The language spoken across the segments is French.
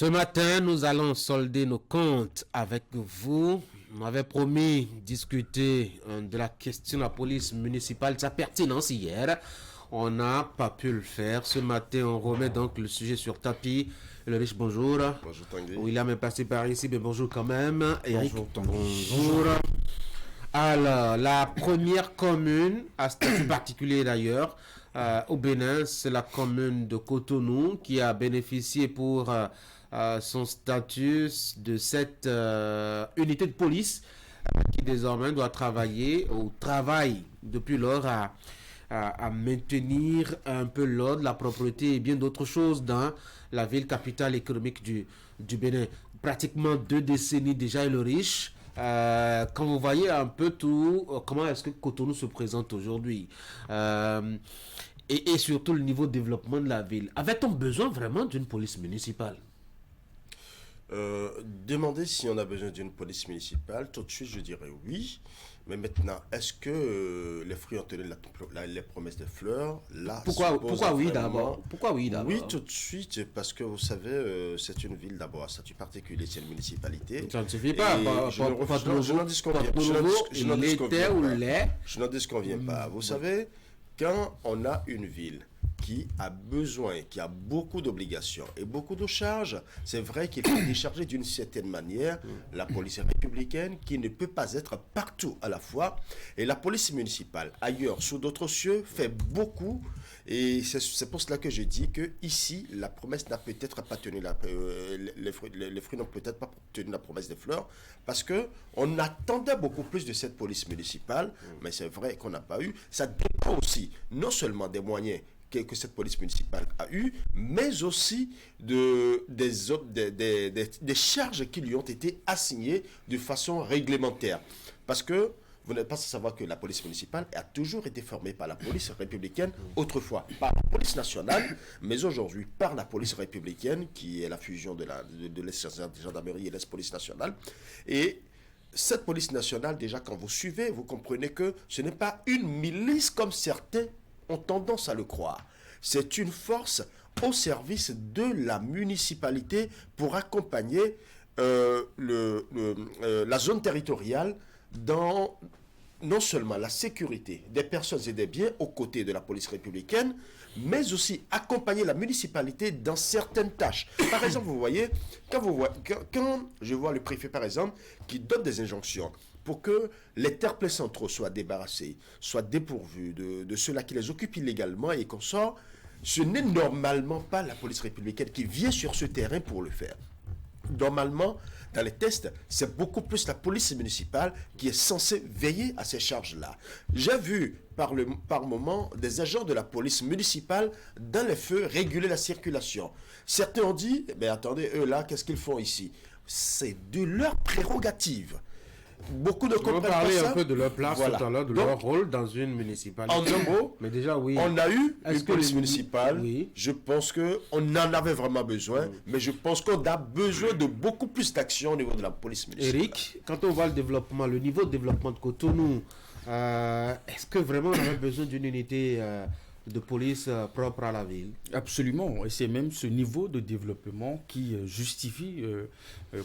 Ce matin, nous allons solder nos comptes avec vous. On avait promis discuter de la question de la police municipale, de sa pertinence hier. On n'a pas pu le faire. Ce matin, on remet donc le sujet sur tapis. Le riche, bonjour. Bonjour Tanguy. William est passé par ici, mais bonjour quand même. Eric, Bonjour Tanguy. bonjour. Alors, la première commune, à statut particulier d'ailleurs, au Bénin, c'est la commune de Cotonou qui a bénéficié pour son statut de cette unité de police qui désormais doit travailler ou travaille depuis lors à maintenir un peu l'ordre, la propreté et bien d'autres choses dans la ville capitale économique du Bénin. Pratiquement 2 décennies déjà, et le riche. Quand vous voyez un peu tout, comment est-ce que Cotonou se présente aujourd'hui et surtout le niveau de développement de la ville, avait-on besoin vraiment d'une police municipale? Demander si on a besoin d'une police municipale, tout de suite je dirais oui. Mais maintenant, est-ce que les fruits ont tenu les promesses de fleurs? Là, pourquoi oui d'abord? Pourquoi oui d'abord? Oui, tout de suite, parce que vous savez, c'est une ville d'abord à statut particulier, c'est une municipalité. Ça ne suffit pas. Je n'en disconviens pas. Vous savez, quand on a une ville qui a besoin, qui a beaucoup d'obligations et beaucoup de charges, c'est vrai qu'il faut décharger d'une certaine manière la police républicaine qui ne peut pas être partout à la fois. Et la police municipale, ailleurs, sous d'autres cieux, fait beaucoup. Et c'est pour cela que je dis que ici, la promesse n'a peut-être pas tenu les fruits n'ont peut-être pas tenu la promesse des fleurs, parce que on attendait beaucoup plus de cette police municipale, mais c'est vrai qu'on n'a pas eu. Ça dépend aussi, non seulement des moyens que cette police municipale a eu, mais aussi des charges qui lui ont été assignées de façon réglementaire. Parce que vous n'êtes pas sans savoir que la police municipale a toujours été formée par la police républicaine, autrefois par la police nationale, mais aujourd'hui par la police républicaine, qui est la fusion de l'ex-gendarmerie et l'ex-police nationale. Et cette police nationale, déjà, quand vous suivez, vous comprenez que ce n'est pas une milice comme certains ont tendance à le croire. C'est une force au service de la municipalité pour accompagner la zone territoriale dans non seulement la sécurité des personnes et des biens aux côtés de la police républicaine, mais aussi accompagner la municipalité dans certaines tâches. Par exemple, vous voyez, quand je vois le préfet, par exemple, qui donne des injonctions pour que les terres-pleins centraux soient débarrassés, soient dépourvus de ceux-là qui les occupent illégalement et qu'on sort, ce n'est normalement pas la police républicaine qui vient sur ce terrain pour le faire. Normalement, dans les tests, c'est beaucoup plus la police municipale qui est censée veiller à ces charges-là. J'ai vu par moment des agents de la police municipale dans les feux réguler la circulation. Certains ont dit, mais attendez, eux là, qu'est-ce qu'ils font ici? C'est de leur prérogative. Beaucoup de comprennent pas ça. On va parler un peu de leur place Voilà. tout à l'heure, de leur rôle dans une municipalité. En un mot, mais déjà oui. on a eu une police municipale. Oui. Je pense qu'on en avait vraiment besoin, mais je pense qu'on a besoin de beaucoup plus d'actions au niveau de la police municipale. Eric, quand on voit le développement, le niveau de développement de Cotonou, est-ce que vraiment on avait besoin d'une unité de police propre à la ville? Absolument, et c'est même ce niveau de développement qui justifie,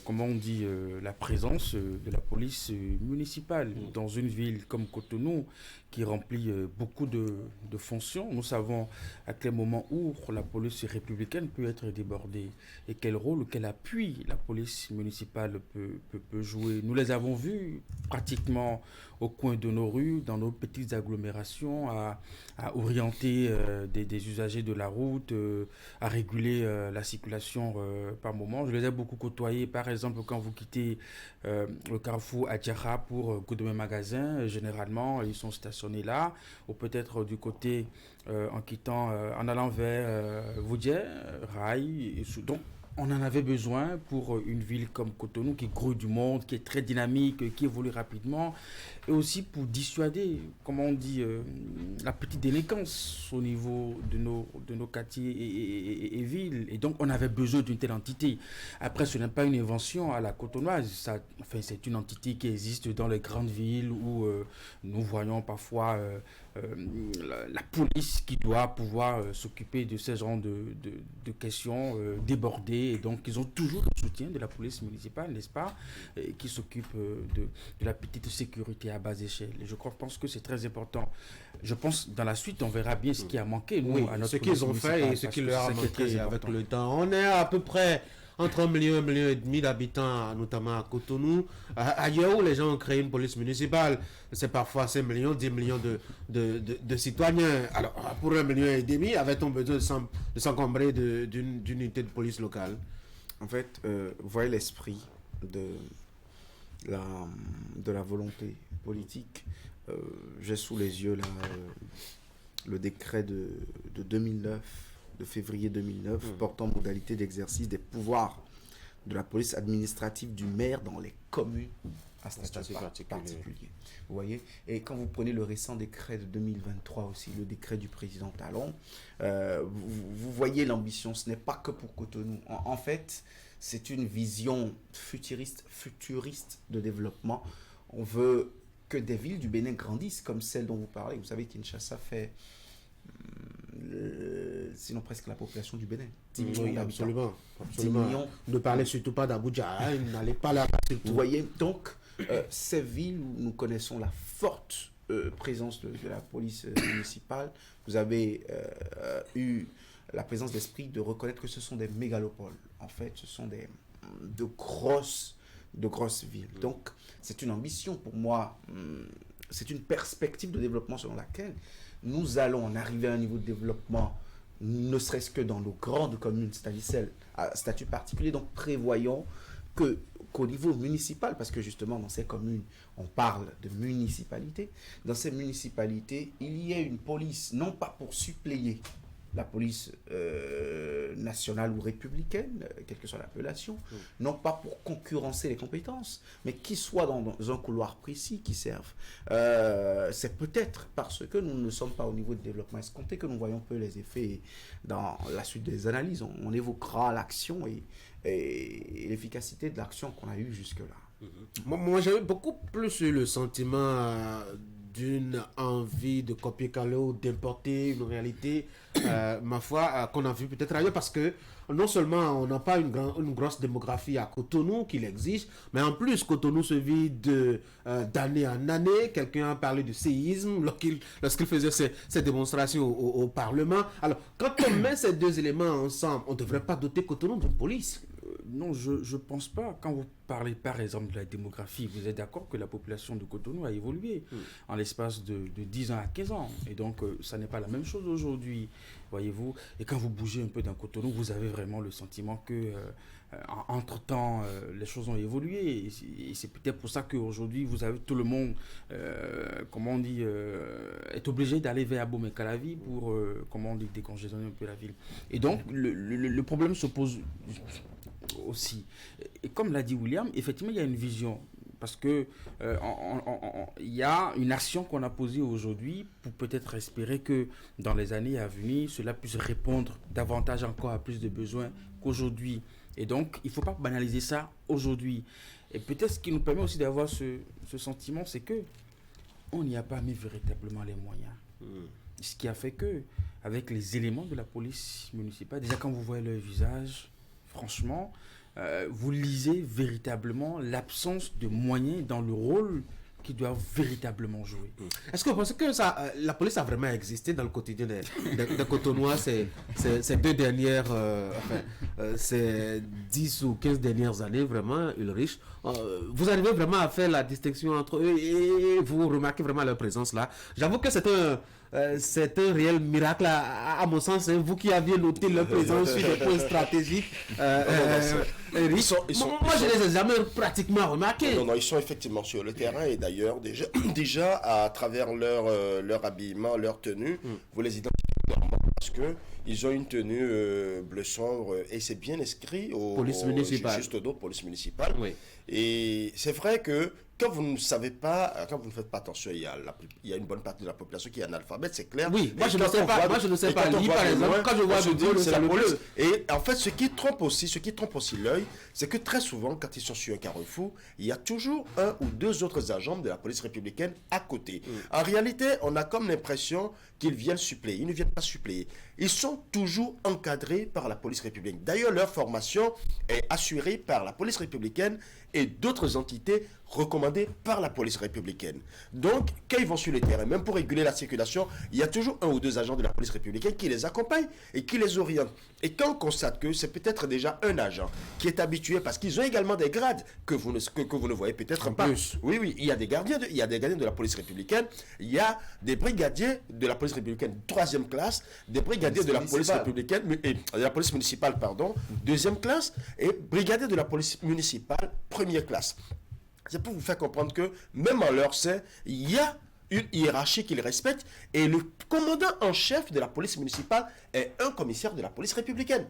comment on dit, la présence de la police municipale dans une ville comme Cotonou qui remplit beaucoup de fonctions. Nous savons à quel moment où la police républicaine peut être débordée et quel rôle, quel appui la police municipale peut jouer. Nous les avons vus pratiquement au coin de nos rues, dans nos petites agglomérations, à orienter des usagers de la route, à réguler la circulation par moment. Je les ai beaucoup côtoyés, par exemple, quand vous quittez le carrefour Adjara pour Goudemé Magasin, généralement, ils sont stationnés là, ou peut-être du côté, en quittant, en allant vers Vaudier, Rail, donc on en avait besoin pour une ville comme Cotonou qui grouille du monde, qui est très dynamique, qui évolue rapidement, et aussi pour dissuader, comment on dit, la petite délinquance au niveau de nos quartiers et villes. Et donc on avait besoin d'une telle entité. Après, ce n'est pas une invention à la cotonoise, c'est une entité qui existe dans les grandes villes où nous voyons parfois la police qui doit pouvoir s'occuper de ces genres de questions débordées. Et donc, ils ont toujours le soutien de la police municipale, n'est-ce pas, qui s'occupe de la petite sécurité à bas échelle. Et je pense que c'est très important. Je pense dans la suite, on verra bien ce qui a manqué, nous, à notre ce qu'ils ont fait et ce qui leur a manqué avec le temps. On est à peu près entre 1 million et 1,5 million d'habitants, notamment à Cotonou. Ailleurs où les gens ont créé une police municipale, c'est parfois 5 millions, 10 millions de citoyens. Alors, pour 1,5 million, avait-on besoin de s'encombrer d'une unité de police locale? En fait, vous voyez l'esprit de la volonté politique. J'ai sous les yeux là, le décret de 2009, de février 2009, portant modalité d'exercice des pouvoirs de la police administrative du maire dans les communes à statut particulier. Vous voyez? Et quand vous prenez le récent décret de 2023 aussi, le décret du président Talon, vous voyez l'ambition, ce n'est pas que pour Cotonou. En fait, c'est une vision futuriste de développement. On veut que des villes du Bénin grandissent comme celle dont vous parlez. Vous savez, Kinshasa fait sinon presque la population du Bénin. 10 millions d'habitants. Absolument. 10 millions. Ne parlez surtout pas d'Abuja, hein, n'allez pas là. Vous voyez, donc, ces villes où nous connaissons la forte présence de la police municipale, vous avez eu la présence d'esprit de reconnaître que ce sont des mégalopoles. En fait, ce sont de grosses villes. Donc, c'est une ambition pour moi, c'est une perspective de développement selon laquelle nous allons en arriver à un niveau de développement, ne serait-ce que dans nos grandes communes, c'est-à-dire celles à statut particulier. Donc, prévoyons qu'au niveau municipal, parce que justement dans ces communes, on parle de municipalité, dans ces municipalités, il y a une police, non pas pour suppléer la police nationale ou républicaine, quelle que soit l'appellation, non pas pour concurrencer les compétences, mais qui soit dans un couloir précis qui serve. C'est peut-être parce que nous ne sommes pas au niveau de développement escompté que nous voyons peu les effets dans la suite des analyses. On évoquera l'action et l'efficacité de l'action qu'on a eue jusque-là. Moi, j'avais beaucoup plus eu le sentiment d'une envie de copier-coller ou d'importer une réalité, ma foi, qu'on a vu peut-être ailleurs, parce que non seulement on n'a pas une grosse démographie à Cotonou qui l'exige, mais en plus Cotonou se vide d'année en année. Quelqu'un a parlé de séisme lorsqu'il faisait ses démonstrations au Parlement. Alors, quand on met ces deux éléments ensemble, on ne devrait pas doter Cotonou d'une police. Non, je ne pense pas. Quand vous parlez par exemple de la démographie, vous êtes d'accord que la population de Cotonou a évolué en l'espace de 10 ans à 15 ans. Et donc, ça n'est pas la même chose aujourd'hui, voyez-vous. Et quand vous bougez un peu dans Cotonou, vous avez vraiment le sentiment que, entre-temps, les choses ont évolué. Et c'est peut-être pour ça qu'aujourd'hui, vous avez tout le monde, comment on dit, est obligé d'aller vers Abomey-Calavi pour, comment on dit, décongestionner un peu la ville. Et donc, le problème se pose aussi. Et comme l'a dit William, effectivement, il y a une vision. Parce que il y a une action qu'on a posée aujourd'hui pour peut-être espérer que dans les années à venir, cela puisse répondre davantage encore à plus de besoins qu'aujourd'hui. Et donc, il ne faut pas banaliser ça aujourd'hui. Et peut-être ce qui nous permet aussi d'avoir ce sentiment, c'est que on n'y a pas mis véritablement les moyens. Ce qui a fait que, avec les éléments de la police municipale, déjà quand vous voyez leur visage, franchement, vous lisez véritablement l'absence de moyens dans le rôle qu'ils doivent véritablement jouer. Est-ce que vous pensez que la police a vraiment existé dans le quotidien des Cotonois ces 2 dernières, ces 10 ou 15 dernières années, vraiment, Ulrich? Vous arrivez vraiment à faire la distinction entre eux et vous remarquez vraiment leur présence là? J'avoue que c'est un réel miracle à mon sens, hein, vous qui aviez noté leur présence sur des points stratégiques. Moi, je ne les ai jamais pratiquement remarqués. Non, ils sont effectivement sur le terrain et d'ailleurs, déjà à travers leur habillement, leur tenue, vous les identifiez normalement parce qu'ils ont une tenue bleu sombre et c'est bien inscrit police municipale. Juste au dos, police municipale. Oui. Et c'est vrai que quand vous ne savez pas, quand vous ne faites pas attention, il y a une bonne partie de la population qui est analphabète, c'est clair. Oui, moi Et je ne quand sais on pas. voit Moi je ne sais pas. quand on Lire voit par de exemple, loin, quand je vois on se du dit, bleu, c'est c'est la le police. bleu. Et en fait, ce qui trompe aussi le c'est que très souvent, quand ils sont sur un carrefour, il y a toujours un ou deux autres agents de la police républicaine à côté. En réalité, on a comme l'impression qu'ils viennent suppléer. Ils ne viennent pas suppléer. Ils sont toujours encadrés par la police républicaine. D'ailleurs, leur formation est assurée par la police républicaine et d'autres entités recommandées par la police républicaine. Donc, quand ils vont sur le terrain, même pour réguler la circulation, il y a toujours un ou deux agents de la police républicaine qui les accompagnent et qui les orientent. Et quand on constate que c'est peut-être déjà un agent qui est habitué, parce qu'ils ont également des grades que vous ne voyez peut-être pas. Plus. Oui, il y a des gardiens de la police républicaine, il y a des brigadiers de la police républicaine 3e classe, des brigadiers de la police républicaine, de la police municipale, pardon, 2e classe, et brigadiers de la police municipale 1er classe. C'est pour vous faire comprendre que, même en leur sein, il y a une hiérarchie qu'ils respectent, et le commandant en chef de la police municipale est un commissaire de la police républicaine.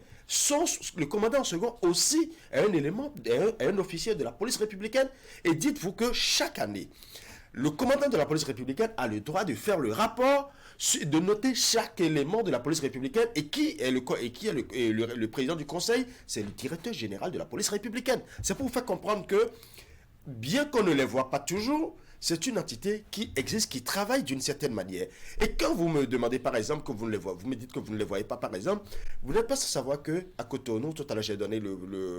Le commandant en second aussi est un élément, est un officier de la police républicaine. Et dites-vous que chaque année, le commandant de la police républicaine a le droit de faire le rapport, de noter chaque élément de la police républicaine, et qui est le président du conseil, c'est le directeur général de la police républicaine. C'est pour vous faire comprendre que, bien qu'on ne les voit pas toujours, c'est une entité qui existe, qui travaille d'une certaine manière. Et quand vous me demandez, par exemple, que vous ne les voyez, vous me dites que vous ne les voyez pas, par exemple, vous n'êtes pas sans savoir qu'à Cotonou, tout à l'heure j'ai donné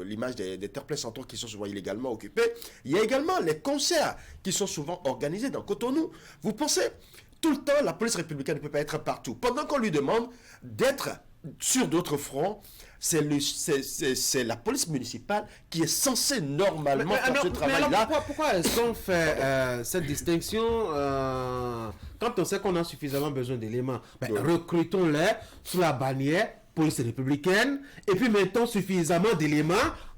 l'image des terre-pleins centraux qui sont souvent illégalement occupés, il y a également les concerts qui sont souvent organisés dans Cotonou. Vous pensez, tout le temps, la police républicaine ne peut pas être partout. Pendant qu'on lui demande d'être sur d'autres fronts, c'est la police municipale qui est censée normalement faire ce travail-là. Pourquoi est-ce qu'on fait cette distinction quand on sait qu'on a suffisamment besoin d'éléments? Recrutons-les sous la bannière police républicaine et puis mettons suffisamment d'éléments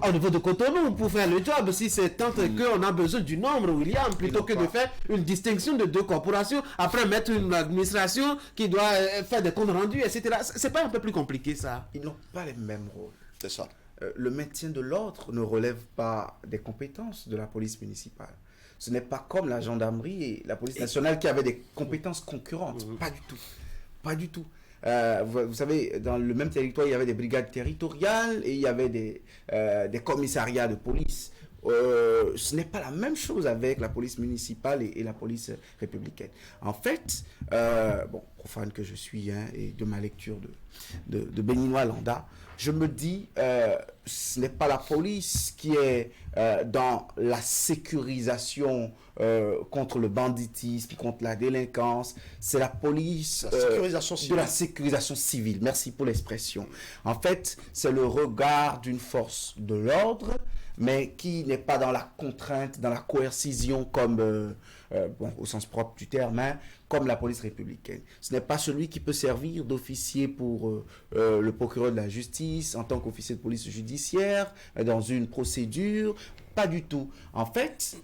au niveau de Cotonou pour faire le job, si c'est tant qu'on a besoin du nombre, William, plutôt que de faire une distinction de deux corporations, après mettre une administration qui doit faire des comptes rendus, etc. C'est pas un peu plus compliqué, ça? Ils n'ont pas les mêmes rôles. C'est ça. Le maintien de l'ordre ne relève pas des compétences de la police municipale. Ce n'est pas comme la gendarmerie et la police nationale qui avaient des compétences concurrentes. Pas du tout. Pas du tout. Vous savez, dans le même territoire, il y avait des brigades territoriales et il y avait des commissariats de police. Ce n'est pas la même chose avec la police municipale et la police républicaine. En fait, profane que je suis, et de ma lecture de Béninois Landa, je me dis, ce n'est pas la police qui est dans la sécurisation contre le banditisme, contre la délinquance, c'est la police de la sécurisation civile. Merci pour l'expression. En fait, c'est le regard d'une force de l'ordre, mais qui n'est pas dans la contrainte, dans la coercition comme, au sens propre du terme, comme la police républicaine. Ce n'est pas celui qui peut servir d'officier pour le procureur de la justice, en tant qu'officier de police judiciaire, dans une procédure, pas du tout. En fait,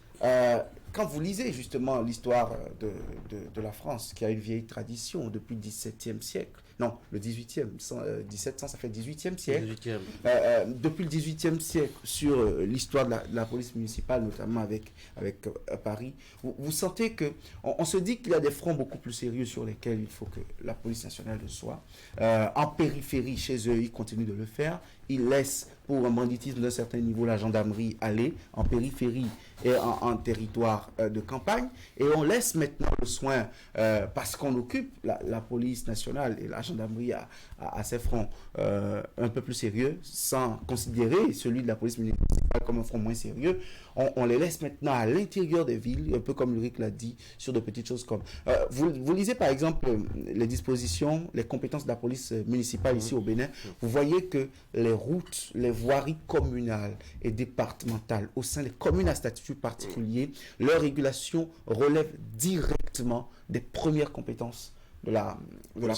quand vous lisez justement l'histoire de la France, qui a une vieille tradition depuis le XVIIe siècle, non, le 18e, 1700, ça fait 18e siècle. 18e. Depuis le 18e siècle, sur l'histoire de la police municipale, notamment avec Paris, vous sentez que on se dit qu'il y a des fronts beaucoup plus sérieux sur lesquels il faut que la police nationale le soit. En périphérie, chez eux, ils continuent de le faire. Ils laissent, pour un banditisme d'un certain niveau, la gendarmerie aller en périphérie et en territoire de campagne. Et on laisse maintenant le soin, parce qu'on occupe la police nationale et la gendarmerie à ses fronts un peu plus sérieux, sans considérer celui de la police municipale comme un front moins sérieux. On les laisse maintenant à l'intérieur des villes, un peu comme Ulrich l'a dit, sur de petites choses comme... Vous lisez par exemple les dispositions, les compétences de la police municipale ici au Bénin. Vous voyez que les routes, les voiries communales et départementales au sein des communes à statut particulier, leur régulation relève directement des premières compétences de la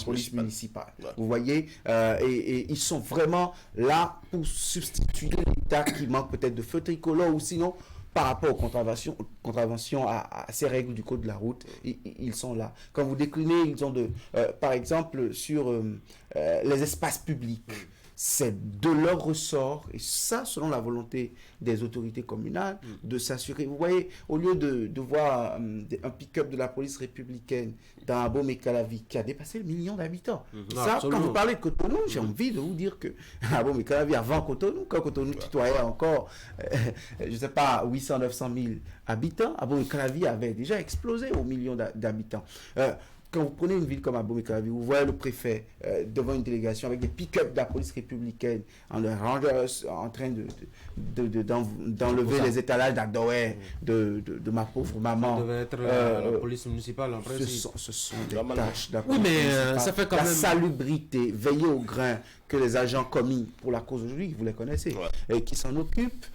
police municipale. Ouais. Vous voyez, et ils sont vraiment là pour substituer l'État qui manque peut-être de feu tricolore ou sinon par rapport aux contraventions à ces règles du code de la route, ils sont là. Quand vous déclinez, ils ont par exemple sur les espaces publics. c'est de leur ressort, et ça, selon la volonté des autorités communales, de s'assurer. Vous voyez, au lieu de voir un pick-up de la police républicaine dans Abomey-Calavi qui a dépassé le million d'habitants. Ça, Absolument. quand vous parlez de Cotonou, j'ai envie de vous dire que Abomey-Calavi, avant Cotonou, quand Cotonou tutoyait encore, je ne sais pas, 800, 900 000 habitants, Abomey-Calavi avait déjà explosé au million d'habitants. Quand vous prenez une ville comme Abomey-Calavi, vous voyez le préfet devant une délégation avec des pick-up de la police républicaine en train d'enlever les étalages d'Adoé de ma pauvre maman. Ça devait être la police municipale en principe. Ce sont des tâches de la Oui, police mais municipale. ça fait quand la même... salubrité, veiller au grain que les agents commis pour la cause aujourd'hui, vous les connaissez, et qui s'en occupent.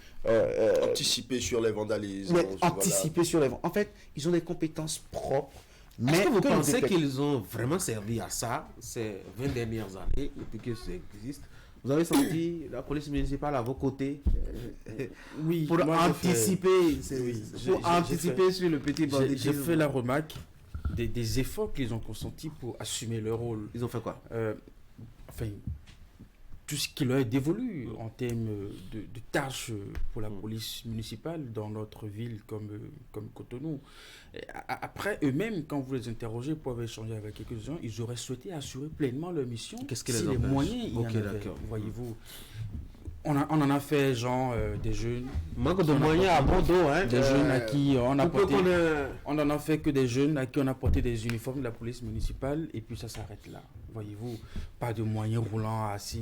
Anticiper sur les vandalismes. Mais anticiper sur les vents. En fait, ils ont des compétences propres. Mais Est-ce que vous que pensez le détecte- qu'ils ont vraiment servi à ça ces 20 dernières années, depuis que ça existe? Vous avez senti la police municipale à vos côtés Oui, pour moi, j'ai anticiper, j'ai anticiper sur le petit J'ai banditisme? fait la remarque des efforts qu'ils ont consentis pour assumer leur rôle. Ils ont fait quoi? Enfin, tout ce qui leur est dévolu en termes de tâches pour la police municipale dans notre ville comme Cotonou. Et après, eux-mêmes, quand vous les interrogez pour avoir échangé avec quelques-uns, ils auraient souhaité assurer pleinement leur mission. Qu'est-ce qui si les les empêche? moyens, il y Ok, en avait, d'accord. voyez-vous. On en a fait, genre, des jeunes. Manque de On a moyens à porté- bon dos, hein? Des jeunes à qui on a Pour peu porté... qu'on ait- On n'en a fait que des jeunes à qui on a porté des uniformes de la police municipale et puis ça s'arrête là. Voyez-vous, pas de moyens roulants assez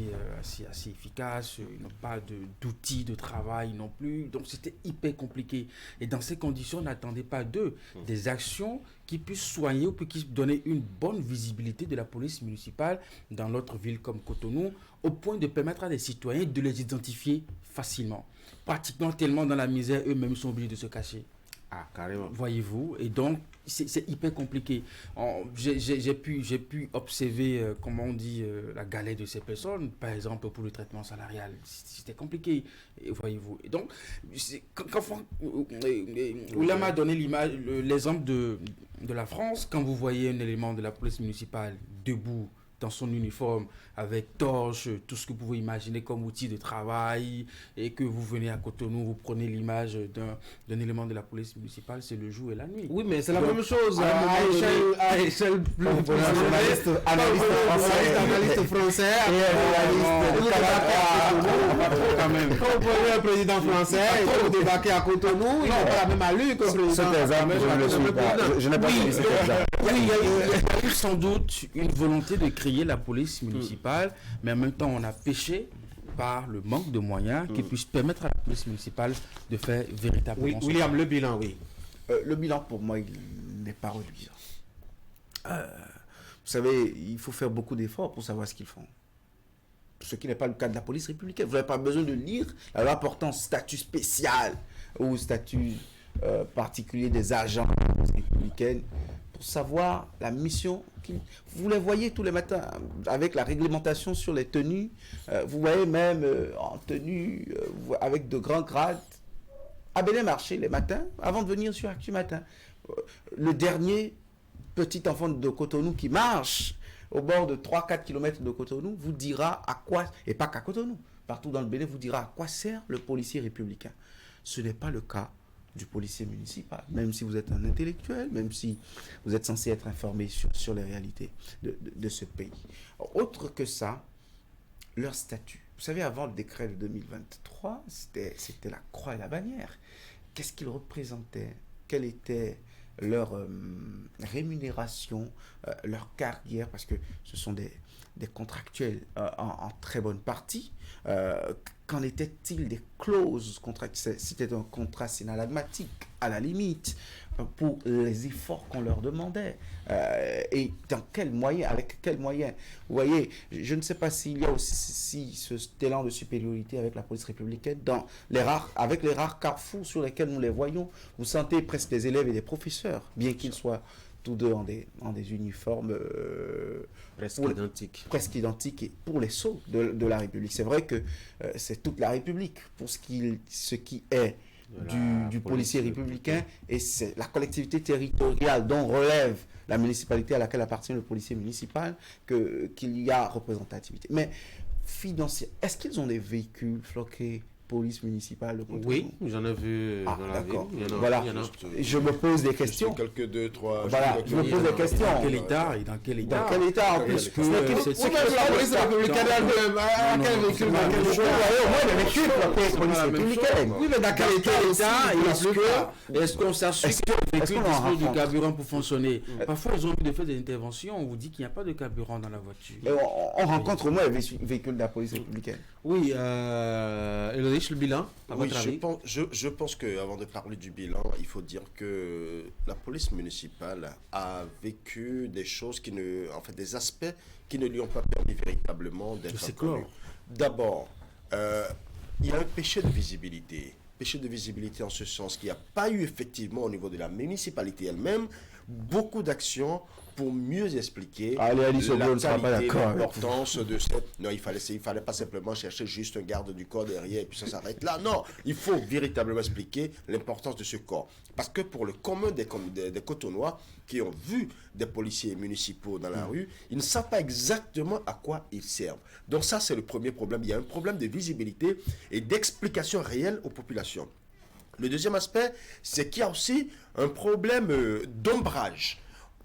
efficaces, ils n'ont pas d'outils de travail non plus. Donc c'était hyper compliqué. Et dans ces conditions, on n'attendait pas d'eux des actions qui puissent soigner ou qui puissent donner une bonne visibilité de la police municipale dans notre ville comme Cotonou, au point de permettre à des citoyens de les identifier facilement. Pratiquement tellement dans la misère, eux-mêmes sont obligés de se cacher. Ah, carrément. Voyez-vous, et donc c'est hyper compliqué. J'ai pu observer, comment on dit, la galère de ces personnes, par exemple pour le traitement salarial. C'était compliqué, et voyez-vous. Et donc, Oula m'a donné l'exemple de la France. Quand vous voyez un élément de la police municipale debout dans son uniforme, avec torche, tout ce que vous pouvez imaginer comme outil de travail, et que vous venez à Cotonou, vous prenez l'image d'un élément de la police municipale, c'est le jour et la nuit. Oui, mais c'est la Donc, même chose à un moment à échelle plus Analyste français. quand même. Quand vous prenez un président français et que vous débarquez à Cotonou, il n'a pas la même allure que le président. Cet exemple, je ne le suis pas. Je n'ai pas suivi cet exemple. Il y a eu sans doute une volonté de créer la police municipale, mais en même temps, on a péché par le manque de moyens qui puissent permettre à la police municipale de faire véritablement son William, le bilan, oui. Le bilan, pour moi, il n'est pas reluisant. Vous savez, il faut faire beaucoup d'efforts pour savoir ce qu'ils font. Ce qui n'est pas le cas de la police républicaine. Vous n'avez pas besoin de lire la loi portant statut spécial ou statut particulier des agents de la police républicaine pour savoir la mission qu'ils... Vous les voyez tous les matins avec la réglementation sur les tenues. Vous voyez même en tenue avec de grands grades à Bénin Marché les matins avant de venir sur Actu Matin. Le dernier petit enfant de Cotonou qui marche au bord de 3-4 km de Cotonou vous dira à quoi, et pas qu'à Cotonou, partout dans le Bénin, vous dira à quoi sert le policier républicain. Ce n'est pas le cas du policier municipal, même si vous êtes un intellectuel, même si vous êtes censé être informé sur les réalités de ce pays. Autre que ça, leur statut. Vous savez, avant le décret de 2023, c'était la croix et la bannière. Qu'est-ce qu'ils représentaient? Quelle était leur rémunération, leur carrière, parce que ce sont des contractuels en très bonne partie. Qu'en était-il des clauses contractuelles? C'était un contrat synalagmatique, à la limite, pour les efforts qu'on leur demandait. Et dans quels moyens, avec quels moyens? Vous voyez, je ne sais pas s'il y a aussi ce élan de supériorité avec la police républicaine, avec les rares carrefours sur lesquels nous les voyons. Vous sentez presque des élèves et des professeurs, bien qu'ils soient tous deux en des uniformes presque identiques et pour les sceaux de la République. C'est vrai que c'est toute la République pour ce qui est du policier républicain, et c'est la collectivité territoriale dont relève la municipalité à laquelle appartient le policier municipal qu'il y a représentativité. Mais financière. Est-ce qu'ils ont des véhicules floqués police municipale de Cotonou? Oui, j'en ai vu Ah, dans la ville. d'accord. Il y en a- Voilà. il y en a. Je me pose des questions. Quelques 2-3. Voilà, je me pose des questions. Dans quel état et dans quel état Dans quel état en plus? Est-ce que C'est c'est- Oui, mais la police républicaine elle-même, à quel véhicule, dans quel Vous état? voyez au moins des véhicules floqués C'est police pas la même républicaine. chose. Oui, mais dans quel état aussi, Est-ce qu'on s'assure Est-ce que le véhicule qu'on en dispose du rencontre? carburant pour fonctionner? Parfois, ils ont envie de faire des interventions, on vous dit qu'il n'y a pas de carburant dans la voiture. Et on rencontre au moins des véhicules de la police républicaine. Oui, Ulrich, le bilan, à Oui, votre avis? je pense qu'avant de parler du bilan, il faut dire que la police municipale a vécu des choses des aspects qui ne lui ont pas permis véritablement d'être C'est reconnu. clair. D'abord, il y a un péché de visibilité. Péché de visibilité en ce sens qu'il n'y a pas eu effectivement au niveau de la municipalité elle-même beaucoup d'actions pour mieux expliquer Allez, Alice la Obo ne sera pas qualité, d'accord avec l'importance de cette... Non, il fallait pas simplement chercher juste un garde du corps derrière et puis ça s'arrête là. Non, il faut véritablement expliquer l'importance de ce corps. Parce que pour le commun des Cotonois qui ont vu des policiers municipaux dans la rue, ils ne savent pas exactement à quoi ils servent. Donc ça, c'est le premier problème. Il y a un problème de visibilité et d'explication réelle aux populations. Le deuxième aspect, c'est qu'il y a aussi un problème d'ombrage.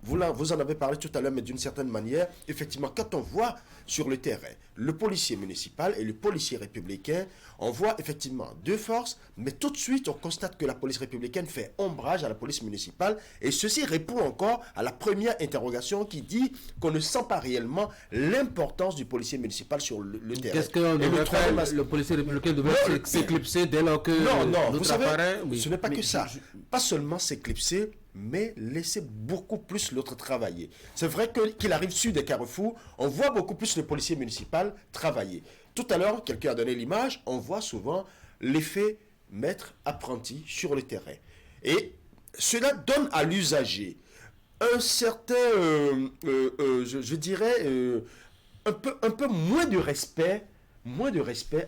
Vous en avez parlé tout à l'heure, mais d'une certaine manière, effectivement, quand on voit sur le terrain le policier municipal et le policier républicain, on voit effectivement deux forces, mais tout de suite, on constate que la police républicaine fait ombrage à la police municipale, et ceci répond encore à la première interrogation qui dit qu'on ne sent pas réellement l'importance du policier municipal sur le terrain. Qu'est-ce qu'on Et devrait troisième faire? aspect- Le policier républicain devrait s'éclipser dès lors que non, vous l'autre savez, apparaît? Oui. ce n'est pas que ça. Pas seulement s'éclipser, mais laisser beaucoup plus l'autre travailler. C'est vrai qu'il arrive sur des carrefours, on voit beaucoup plus le policier municipal travailler. Tout à l'heure, quelqu'un a donné l'image, on voit souvent l'effet maître-apprenti sur le terrain. Et cela donne à l'usager un certain, je dirais, un peu moins de respect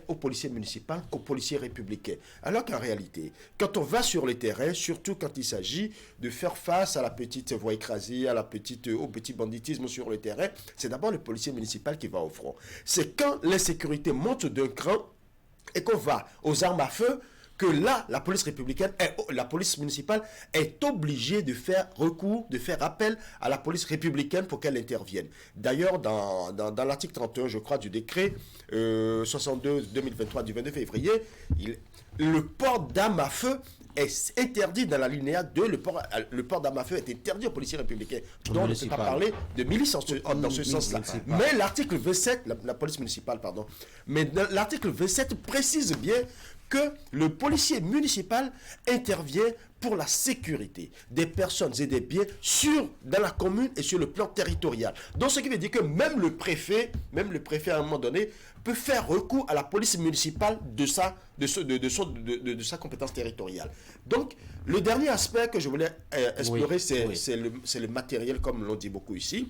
au policier municipal qu'au policier républicain. Alors qu'en réalité, quand on va sur le terrain, surtout quand il s'agit de faire face à la petite voie écrasée, au petit banditisme sur le terrain, c'est d'abord le policier municipal qui va au front. C'est quand l'insécurité monte d'un cran et qu'on va aux armes à feu que là, la police municipale est obligée de faire recours, de faire appel à la police républicaine pour qu'elle intervienne. D'ailleurs, dans l'article 31, je crois, du décret 62-2023 du 22 février, le port d'armes à feu est interdit dans l'alinéa 2. Le port d'armes à feu est interdit aux policiers républicains. Donc, on ne peut pas parler de milice dans ce sens-là. Mais l'article 27, la police municipale, pardon, mais l'article 27 précise bien que le policier municipal intervient pour la sécurité des personnes et des biens dans la commune et sur le plan territorial. Donc, ce qui veut dire que même le préfet à un moment donné, peut faire recours à la police municipale de sa compétence territoriale. Donc, le dernier aspect que je voulais explorer, c'est le matériel, comme l'on dit beaucoup ici.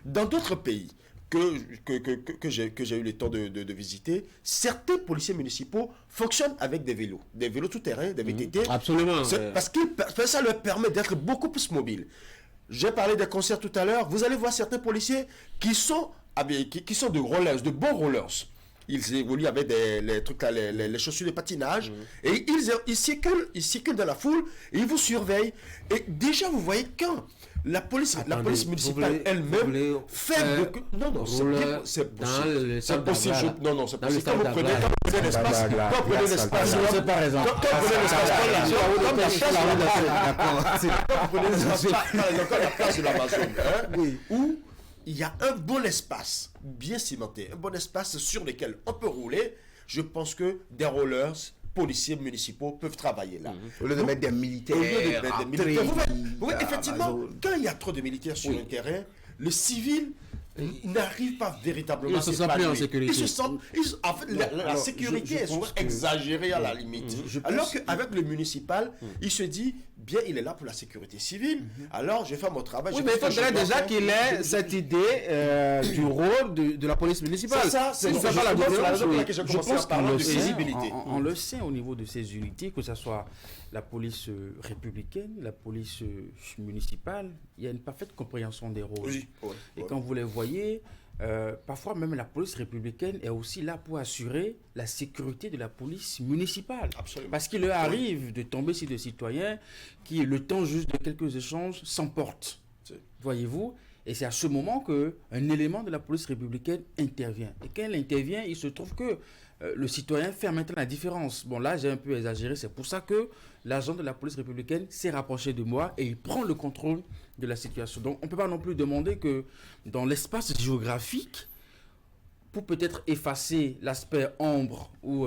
Dans d'autres pays que j'ai eu le temps de visiter, certains policiers municipaux fonctionnent avec des vélos tout-terrain, des VTT. Absolument. Parce que ça leur permet d'être beaucoup plus mobiles. J'ai parlé des concerts tout à l'heure. Vous allez voir certains policiers qui sont de rollers, de bons rollers. Ils évoluent avec les chaussures de patinage et ils circulent dans la foule et ils vous surveillent. Et déjà, vous voyez quand la police municipale elle-même fait beaucoup. Non, c'est possible. C'est possible. Non, c'est possible. Quand vous prenez l'espace, c'est pas raison. Quand vous prenez la place de l'Amazon, où il y a un bon espace bien cimenté, un bon espace sur lequel on peut rouler, je pense que des rollers, policiers municipaux peuvent travailler là. Au lieu de mettre des militaires. Oui, effectivement, quand il y a trop de militaires sur un terrain, le civil n'arrive pas véritablement à s'épanouir en sécurité. En fait, la sécurité est souvent exagérée à la limite. Alors qu'avec le municipal, il se dit, bien, il est là pour la sécurité civile, alors je vais faire mon travail. Oui, mais il faudrait déjà qu'il ait cette idée du rôle de la police municipale. C'est ça, c'est pas la raison pour laquelle j'ai commencé à parler de visibilité. On le sait au niveau de ces unités, que ce soit la police républicaine, la police municipale, il y a une parfaite compréhension des rôles. Et quand vous les voyez, parfois même la police républicaine est aussi là pour assurer la sécurité de la police municipale. Absolument. Parce qu'il leur arrive de tomber sur des citoyens qui, le temps juste de quelques échanges, s'emportent. Voyez-vous? Et c'est à ce moment qu'un élément de la police républicaine intervient. Et quand il intervient, il se trouve que le citoyen fait maintenant la différence. Bon, là, j'ai un peu exagéré. C'est pour ça que l'agent de la police républicaine s'est rapproché de moi et il prend le contrôle de la situation. Donc, on ne peut pas non plus demander que dans l'espace géographique, pour peut-être effacer l'aspect ombre ou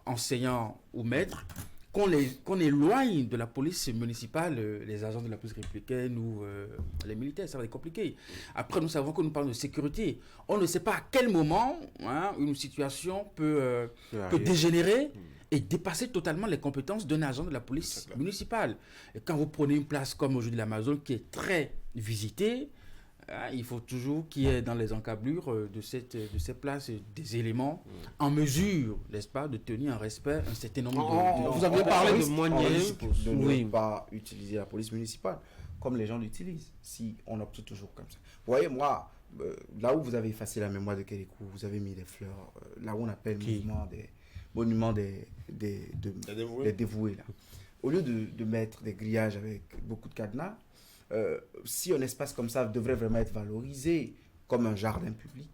enseignant ou maître, qu'on éloigne de la police municipale les agents de la police républicaine ou les militaires. Ça va être compliqué. Après, nous savons que nous parlons de sécurité. On ne sait pas à quel moment une situation peut dégénérer et dépasser totalement les compétences d'un agent de la police municipale. Et quand vous prenez une place comme aujourd'hui l'Amazone, qui est très visitée, il faut toujours qu'il y ait dans les encablures de ces places des éléments en mesure, n'est-ce pas, de tenir en respect un certain nombre Vous avez parlé de moyens. De ne pas utiliser la police municipale comme les gens l'utilisent, si on opte toujours comme ça. Vous voyez, moi, là où vous avez effacé la mémoire de Kélékou, vous avez mis des fleurs, là où on appelle monument des dévoués. Là. Au lieu de mettre des grillages avec beaucoup de cadenas, si un espace comme ça devrait vraiment être valorisé comme un jardin public,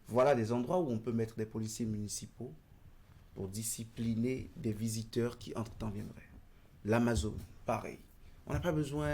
voilà des endroits où on peut mettre des policiers municipaux pour discipliner des visiteurs qui entre-temps viendraient. L'Amazone, pareil. On n'a pas besoin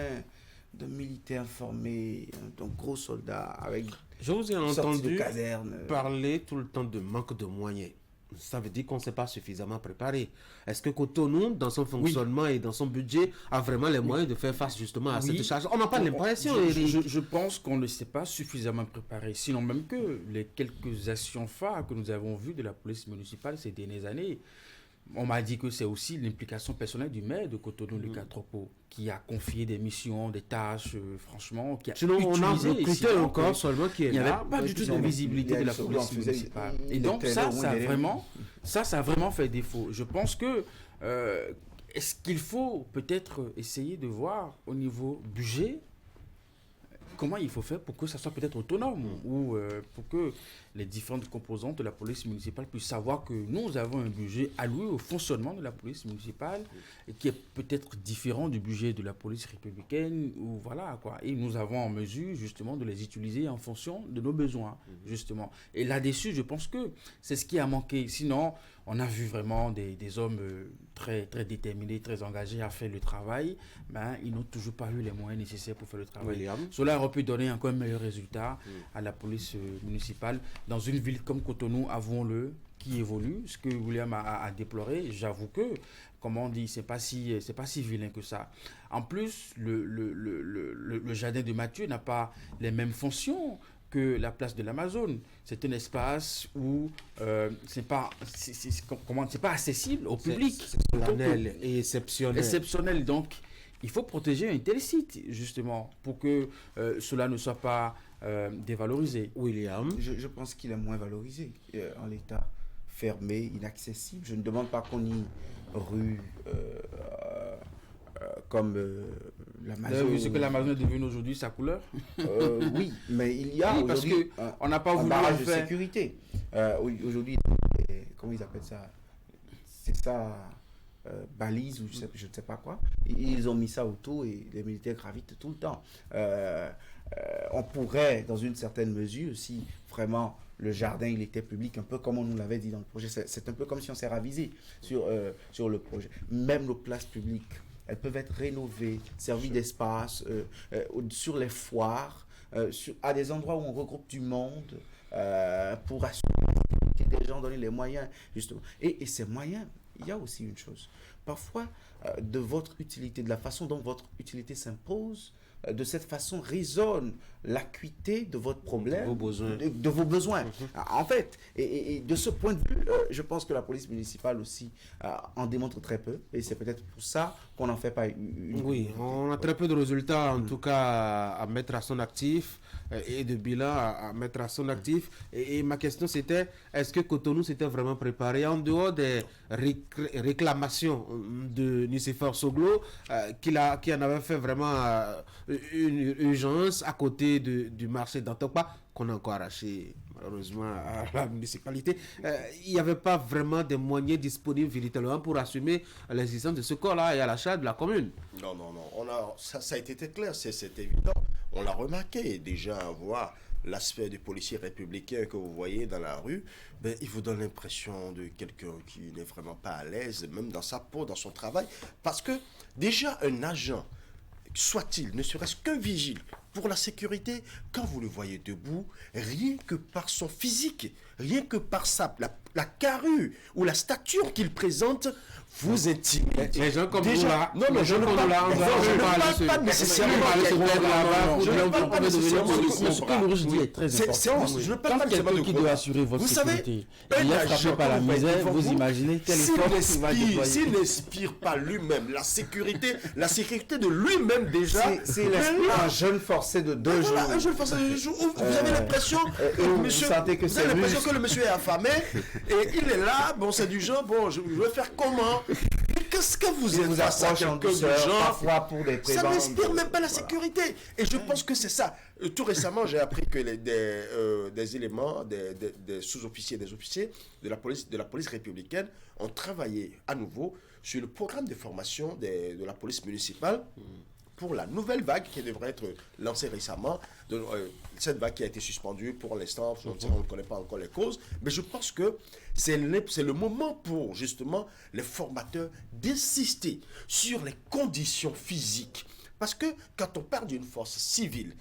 d'un militaire formé, d'un gros soldat avec Je vous ai une sortie de entendu caserne. parler tout le temps de manque de moyens. Ça veut dire qu'on ne s'est pas suffisamment préparé. Est-ce que Cotonou, dans son fonctionnement et dans son budget, a vraiment les moyens de faire face justement à cette charge? On n'a pas l'impression, Eric. Je pense qu'on ne s'est pas suffisamment préparé. Sinon même que les quelques actions phares que nous avons vues de la police municipale ces dernières années, on m'a dit que c'est aussi l'implication personnelle du maire de Cotonou, Lucas Tropo, qui a confié des missions, des tâches, franchement, qui a Sinon, on a utilisé recruté un corps seulement qui est il n'y là. avait pas du tout de visibilité de la police municipale. Et donc ça a vraiment fait défaut. Je pense que est-ce qu'il faut peut-être essayer de voir au niveau budget comment il faut faire pour que ça soit peut-être autonome ou pour que les différentes composantes de la police municipale puissent savoir que nous avons un budget alloué au fonctionnement de la police municipale et qui est peut-être différent du budget de la police républicaine ou voilà quoi. Et nous avons en mesure justement de les utiliser en fonction de nos besoins justement. Et là-dessus, je pense que c'est ce qui a manqué. Sinon, on a vu vraiment des hommes très, très déterminés, très engagés à faire le travail, mais ils n'ont toujours pas eu les moyens nécessaires pour faire le travail. William. Cela aurait pu donner encore un meilleur résultat à la police municipale. Dans une ville comme Cotonou, avouons-le, qui évolue, ce que William a déploré, j'avoue que, comme on dit, c'est pas si vilain que ça. En plus, le jardin de Mathieu n'a pas les mêmes fonctions que la place de l'Amazone. C'est un espace où c'est pas accessible au public. C'est solennel et exceptionnel. Exceptionnel. Donc, il faut protéger un tel site, justement, pour que cela ne soit pas dévalorisé. William. Je pense qu'il est moins valorisé en l'état, fermé, inaccessible. Je ne demande pas qu'on y rue comme l'Amazone. Vous avez vu ce que l'Amazone est devenu aujourd'hui, sa couleur? Oui, mais il y a parce aujourd'hui on n'a pas un voulu barrage de faire. sécurité. Aujourd'hui, comment ils appellent ça? C'est ça, balise ou je ne sais pas quoi. Ils ont mis ça autour et les militaires gravitent tout le temps. On pourrait, dans une certaine mesure, si vraiment le jardin il était public, un peu comme on nous l'avait dit dans le projet, c'est un peu comme si on s'est ravisé sur le projet. Même nos places publiques, elles peuvent être rénovées, servies d'espace, sur les foires, à des endroits où on regroupe du monde pour assurer la sécurité des gens, donner les moyens, justement. Et ces moyens, il y a aussi une chose. Parfois, de votre utilité, de la façon dont votre utilité s'impose, de cette façon résonne l'acuité de votre problème, de vos besoins. En fait, et de ce point de vue, je pense que la police municipale aussi en démontre très peu, et c'est peut-être pour ça qu'on n'en fait pas une... Oui, on a très peu de résultats, en tout cas, à mettre à son actif, et de bilan à mettre à son actif. Et ma question c'était, est-ce que Cotonou s'était vraiment préparé en dehors des réclamations de Nicéphore Soglo, qui en avait fait vraiment une urgence à côté du marché d'Antokpa, qu'on a encore arraché malheureusement à la municipalité. Il n'y avait pas vraiment de moyens disponibles véritablement pour assumer l'existence de ce corps-là et à l'achat de la commune. Non. Ça a été très clair, c'est évident. On l'a remarqué déjà, voir l'aspect du policier républicain que vous voyez dans la rue, il vous donne l'impression de quelqu'un qui n'est vraiment pas à l'aise, même dans sa peau, dans son travail. Parce que déjà, un agent, soit-il, ne serait-ce qu'un vigile pour la sécurité, quand vous le voyez debout, rien que par son physique, rien que par la carrure ou la stature qu'il présente, vous intimide. Les gens comme déjà, nous là, non, je ne parle pas nécessairement Ce que Maurice dit est très important. Je ne parle pas Quand quelqu'un qui doit assurer votre sécurité, il est frappé par la misère, vous imaginez quel effort il va déployer. S'il n'inspire pas lui-même la sécurité de lui-même déjà, c'est un jeune forcé de 2 jours. Un jeune forcé de 2 jours où vous avez l'impression que le monsieur est affamé et il est là, bon c'est du genre, bon je vais faire comment? Qu'est-ce que vous êtes face à quelqu'un du genre? Parfois pour des ça n'inspire même pas la sécurité. Et je pense que c'est ça. Tout récemment, j'ai appris que des éléments, des sous-officiers, des officiers de la police républicaine ont travaillé à nouveau sur le programme de formation de la police municipale pour la nouvelle vague qui devrait être lancée récemment. Cette vague qui a été suspendue pour l'instant, on ne connaît pas encore les causes, mais je pense que c'est le moment pour justement les formateurs d'insister sur les conditions physiques. Parce que quand on parle d'une force civile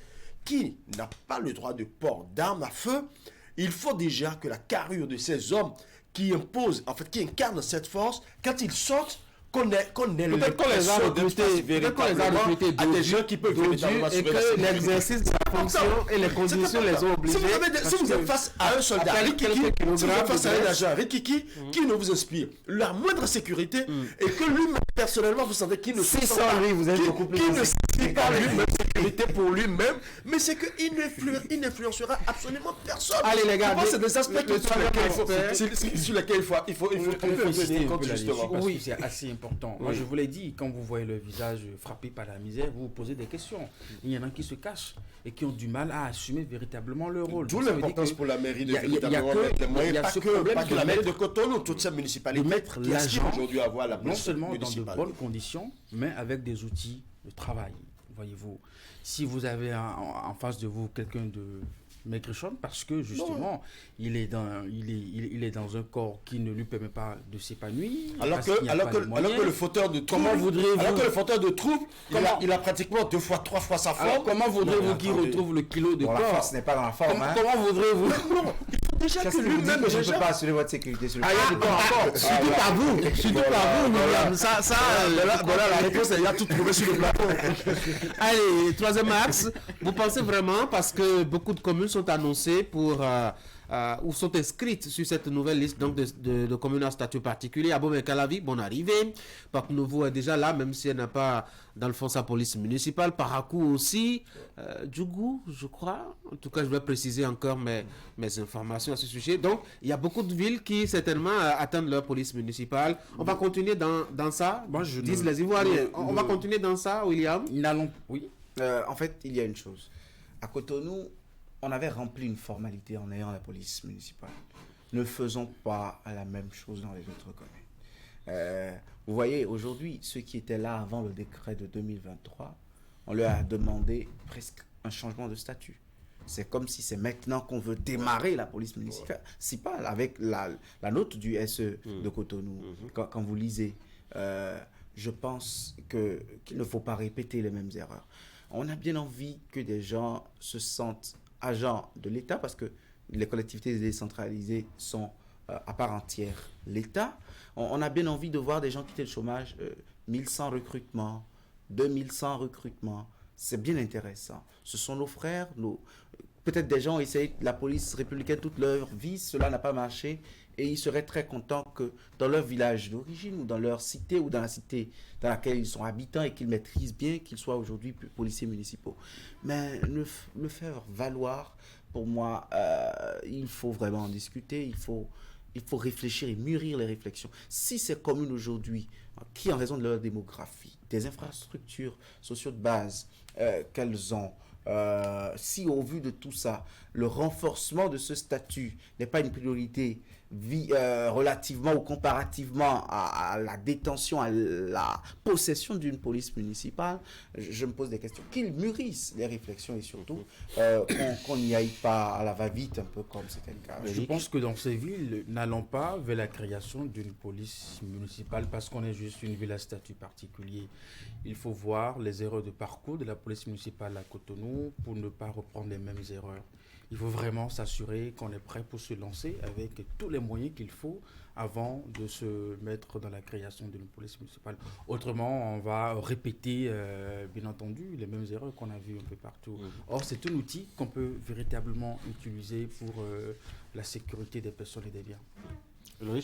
qui n'a pas le droit de port d'armes à feu, il faut déjà que la carrure de ces hommes qui incarnent cette force, quand ils sortent, qu'on ait peut-être qu'on les a recrutés à des gens qui peuvent véritablement et que l'exercice de la fonction et les conditions les ont obligés. Si vous êtes face à un soldat Rikiki, si vous êtes face à un agent Rikiki qui ne vous inspire la moindre sécurité et que lui-même personnellement vous sentez qu'il ne se sent pas, vous êtes beaucoup plus pas lui-même sécurité pour lui-même, mais c'est qu'il n'influencera absolument personne. Allez les gars, c'est des aspects sur lesquels il faut tenir compte justement. Oui, c'est assez important. Moi, je vous l'ai dit, quand vous voyez le visage frappé par la misère, vous vous posez des questions. Il y en a qui se cachent et qui ont du mal à assumer véritablement leur rôle. D'où l'importance pour la mairie de véritablement mettre les moyens, pas que la mairie de Cotonou, toute cette municipalité mettre qui aspire l'agent aujourd'hui à avoir la non seulement dans de municipale. bonnes conditions, mais avec des outils de travail. Voyez-vous, si vous avez en face de vous quelqu'un de maigrichonne, parce que justement, il est dans un corps qui ne lui permet pas de s'épanouir. Alors que le fauteur de trouble, il a pratiquement 2 fois, 3 fois sa forme. Alors, comment voudrez-vous qu'il retrouve le kilo de corps? La force n'est pas dans la forme. Comment voudrez-vous? Déjà que lui-même, je ne peux pas assurer votre sécurité sur le Surtout par vous, William. Voilà la réponse, il a tout trouvé sur le plateau. Allez, troisième axe, vous pensez vraiment, parce que beaucoup de communes sont annoncées ou sont inscrites sur cette nouvelle liste donc de communes à statut particulier. Abomey Calavi, bonne arrivée. Parc Nouveau est déjà là, même si elle n'a pas dans le fond sa police municipale. Parakou aussi. Djougou, je crois. En tout cas, je vais préciser encore mes informations à ce sujet. Donc, il y a beaucoup de villes qui certainement attendent leur police municipale. On va continuer dans ça. Disent les Ivoiriens. On va continuer dans ça, William. Oui. En fait, il y a une chose. À Cotonou, on avait rempli une formalité en ayant la police municipale. Ne faisons pas la même chose dans les autres communes. Vous voyez, aujourd'hui, ceux qui étaient là avant le décret de 2023, on leur a demandé presque un changement de statut. C'est comme si c'est maintenant qu'on veut démarrer la police municipale. C'est pas avec la note du SE de Cotonou. Quand vous lisez, je pense qu'il ne faut pas répéter les mêmes erreurs. On a bien envie que des gens se sentent agents de l'État parce que les collectivités décentralisées sont à part entière l'État. On a bien envie de voir des gens quitter le chômage, 1100 recrutements, 2100 recrutements. C'est bien intéressant. Ce sont nos frères, peut-être des gens ont essayé la police républicaine toute leur vie, cela n'a pas marché et ils seraient très contents que dans leur village d'origine ou dans leur cité ou dans la cité dans laquelle ils sont habitants et qu'ils maîtrisent bien, qu'ils soient aujourd'hui policiers municipaux. Mais le faire valoir, pour moi, il faut vraiment en discuter, il faut il faut réfléchir et mûrir les réflexions. Si ces communes aujourd'hui, qui en raison de leur démographie, des infrastructures sociaux de base qu'elles ont, si au vu de tout ça, le renforcement de ce statut n'est pas une priorité relativement ou comparativement à la détention, à la possession d'une police municipale, je me pose des questions. Qu'ils mûrissent les réflexions et surtout qu'on n'y aille pas à la va-vite, un peu comme c'était le cas. Je pense que dans ces villes, n'allons pas vers la création d'une police municipale parce qu'on est juste une ville à statut particulier. Il faut voir les erreurs de parcours de la police municipale à Cotonou pour ne pas reprendre les mêmes erreurs. Il faut vraiment s'assurer qu'on est prêt pour se lancer avec tous les moyens qu'il faut avant de se mettre dans la création d'une police municipale. Autrement, on va répéter, bien entendu, les mêmes erreurs qu'on a vues un peu partout. Or, c'est un outil qu'on peut véritablement utiliser pour la sécurité des personnes et des biens. Oui,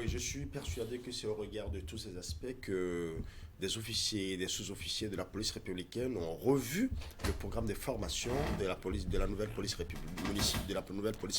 je suis persuadé que c'est au regard de tous ces aspects que des officiers et des sous-officiers de la police républicaine ont revu le programme de formation de la nouvelle police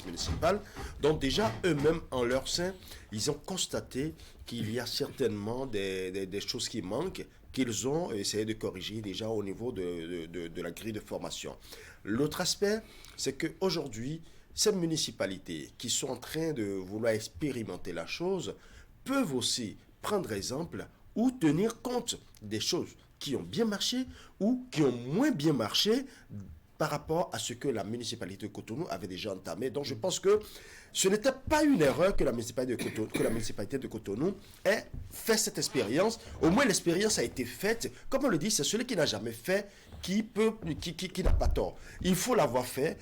municipale. Donc déjà, eux-mêmes, en leur sein, ils ont constaté qu'il y a certainement des choses qui manquent, qu'ils ont essayé de corriger déjà au niveau de la grille de formation. L'autre aspect, c'est qu'aujourd'hui, ces municipalités qui sont en train de vouloir expérimenter la chose peuvent aussi prendre exemple ou tenir compte des choses qui ont bien marché ou qui ont moins bien marché par rapport à ce que la municipalité de Cotonou avait déjà entamé. Donc je pense que ce n'était pas une erreur que la municipalité de Cotonou ait fait cette expérience. Au moins l'expérience a été faite. Comme on le dit, c'est celui qui n'a jamais fait qui n'a pas tort. Il faut l'avoir fait,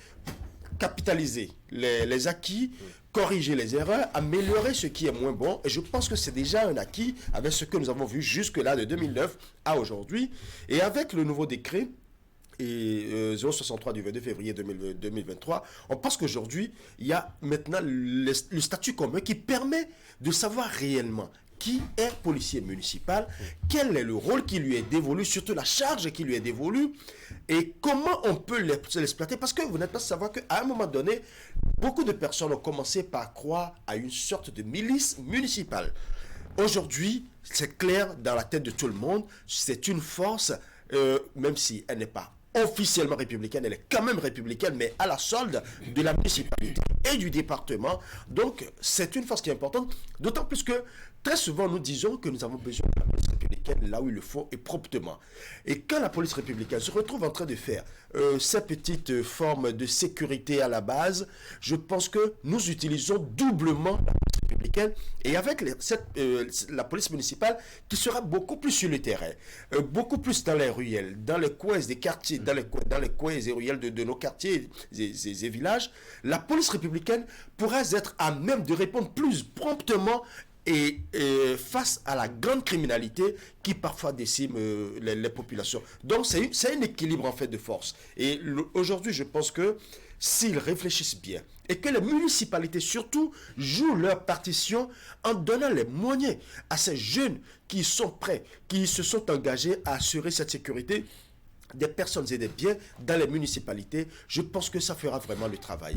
capitaliser les acquis, corriger les erreurs, améliorer ce qui est moins bon. Et je pense que c'est déjà un acquis avec ce que nous avons vu jusque-là de 2009 à aujourd'hui. Et avec le nouveau décret et 063 du 22 février 2023, on pense qu'aujourd'hui, il y a maintenant le statut commun qui permet de savoir réellement qui est policier municipal, quel est le rôle qui lui est dévolu, surtout la charge qui lui est dévolue, et comment on peut l'exploiter. Parce que vous n'êtes pas sans savoir qu'à un moment donné, beaucoup de personnes ont commencé par croire à une sorte de milice municipale. Aujourd'hui, c'est clair dans la tête de tout le monde, c'est une force, même si elle n'est pas officiellement républicaine, elle est quand même républicaine, mais à la solde de la municipalité et du département. Donc, c'est une force qui est importante, d'autant plus que très souvent, nous disons que nous avons besoin de la police républicaine là où il le faut et promptement. Et quand la police républicaine se retrouve en train de faire ces petites formes de sécurité à la base, je pense que nous utilisons doublement la police républicaine et avec la police municipale qui sera beaucoup plus sur le terrain, beaucoup plus dans les ruelles, dans les coins des quartiers, dans les coins et ruelles de nos quartiers et villages. La police républicaine pourra être à même de répondre plus promptement et face à la grande criminalité qui parfois décime les populations. Donc c'est un équilibre en fait de force. Et aujourd'hui, je pense que s'ils réfléchissent bien et que les municipalités surtout jouent leur partition en donnant les moyens à ces jeunes qui sont prêts, qui se sont engagés à assurer cette sécurité des personnes et des biens dans les municipalités, je pense que ça fera vraiment le travail.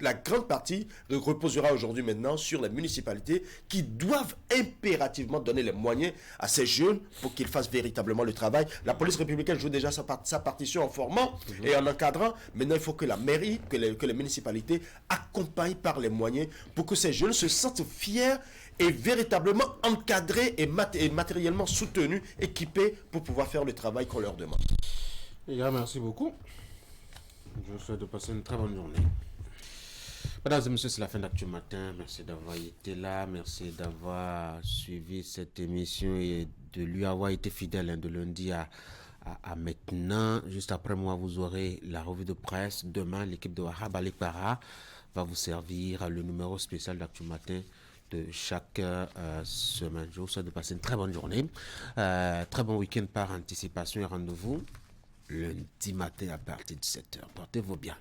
La grande partie reposera aujourd'hui maintenant sur les municipalités qui doivent impérativement donner les moyens à ces jeunes pour qu'ils fassent véritablement le travail. La police républicaine joue déjà sa partition en formant et en encadrant. Maintenant, il faut que la mairie, que les municipalités accompagnent par les moyens pour que ces jeunes se sentent fiers et véritablement encadrés et matériellement soutenus, équipés pour pouvoir faire le travail qu'on leur demande. Les gars, merci beaucoup. Je vous souhaite de passer une très bonne journée. Mesdames et messieurs, c'est la fin d'Actu Matin. Merci d'avoir été là. Merci d'avoir suivi cette émission et de lui avoir été fidèle de lundi à maintenant. Juste après moi, vous aurez la revue de presse. Demain, l'équipe de Wahab Alekbara va vous servir le numéro spécial d'Actu Matin de chaque semaine. Je vous souhaite de passer une très bonne journée, très bon week-end par anticipation et rendez-vous lundi matin à partir de 7h. Portez-vous bien.